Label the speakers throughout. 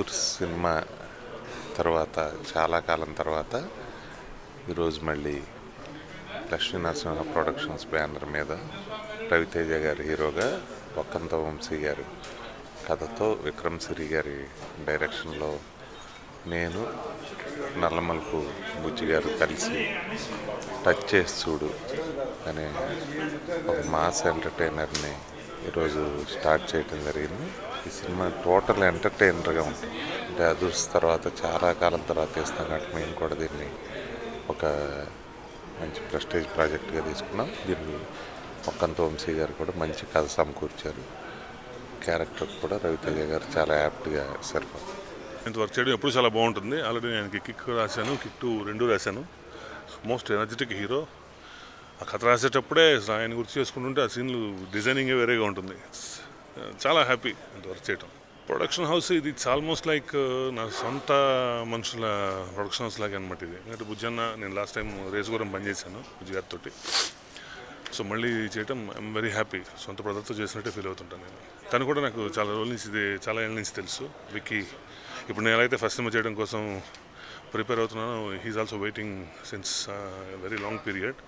Speaker 1: Bahadur cinema తర్వాత చాలా కాలం తర్వాత ఈరోజు మళ్ళీ లక్ష్మీ నరసింహ ప్రొడక్షన్స్ బ్యానర్ మీద రవితేజ గారి హీరోగా ఒక్కంత వంశీ గారు కథతో విక్రమ్ సిరి గారి డైరెక్షన్లో నేను నల్లమలుపు బుజ్జి గారు కలిసి టచ్ చేసి చూడు అనే ఒక మాస్ ఎంటర్టైనర్ని ఈరోజు స్టార్ట్ చేయడం జరిగింది. ఈ సినిమా టోటల్ ఎంటర్టైనర్గా ఉంటుంది. అంటే అదూర్స్ తర్వాత చాలా కాలం తర్వాత తీస్తాం కాబట్టి మేము కూడా దీన్ని ఒక మంచి ప్రెస్టేజ్ ప్రాజెక్ట్గా తీసుకున్నాం. దీన్ని ఒక్కంత వంశీ గారు కూడా మంచి కథ సమకూర్చారు. క్యారెక్టర్ కూడా రవితేజ గారు చాలా యాప్ట్గా సరిపోతుంది.
Speaker 2: ఇంత వర్క్ చేయడం ఎప్పుడు చాలా బాగుంటుంది. ఆల్రెడీ నేను కిక్ రాశాను, కిక్ 2 రెండు రాశాను. Most energetic hero. ఆ కథ రాసేటప్పుడే ఆయన గుర్తు చేసుకుంటుంటే ఆ సీన్లు డిజైనింగే వేరేగా ఉంటుంది. చాలా హ్యాపీ ఇంత వర్క్ చేయటం. ప్రొడక్షన్ హౌస్ ఇది ఇట్స్ ఆల్మోస్ట్ లైక్ నా సొంత మనుషుల ప్రొడక్షన్ హౌస్ లాగే అనమాట ఇది. ఎందుకంటే బుజ్జన్న నేను లాస్ట్ టైం రేసుగురం పనిచేశాను బుజ్జి గారితో. సో మళ్ళీ చేయటం ఐఎమ్ వెరీ హ్యాపీ. సొంత బ్రదర్తో చేసినట్టే ఫీల్ అవుతుంటాను నేను. తను కూడా నాకు చాలా రోజుల నుంచి చాలా ఏళ్ళ నుంచి తెలుసు. విక్కీ ఇప్పుడు నేను ఎలా అయితే ఫస్ట్ సినిమా చేయడం కోసం ప్రిపేర్ అవుతున్నాను, he's also waiting since very long period.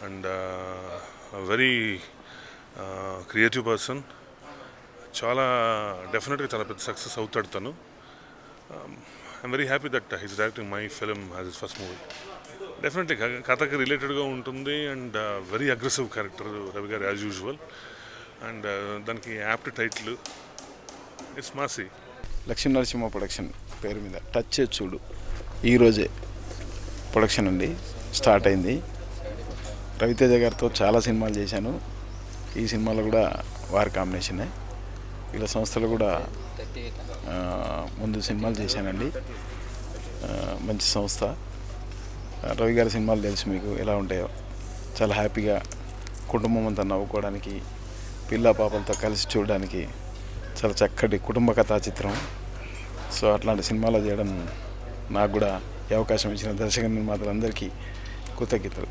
Speaker 2: And very creative person. చాలా డెఫినెట్గా చాలా పెద్ద సక్సెస్ అవుతాడు తను. I'm very happy that he's directing my film as his first movie. Definitely కథకి రిలేటెడ్గా ఉంటుంది. And very aggressive character Ravi garu as usual. And దానికి apt title it's massy.
Speaker 3: Lakshmi Narasimha production పేరు మీద టచ్ చేసి చూడు ఈరోజే ప్రొడక్షన్ అండి స్టార్ట్ అయింది. రవితేజ గారితో చాలా సినిమాలు చేశాను. ఈ సినిమాలో కూడా వారి కాంబినేషనే. వీళ్ళ సంస్థలు కూడా ముందు సినిమాలు చేశానండి. మంచి సంస్థ. రవి గారి సినిమాలు తెలుసు మీకు ఎలా ఉంటాయో. చాలా హ్యాపీగా కుటుంబం అంతా నవ్వుకోవడానికి, పిల్ల పాపలతో కలిసి చూడడానికి చాలా చక్కటి కుటుంబ కథా చిత్రం. సో అట్లాంటి సినిమాలు చేయడం నాకు కూడా ఈ అవకాశం ఇచ్చిన దర్శక నిర్మాతలందరికీ కృతజ్ఞతలు.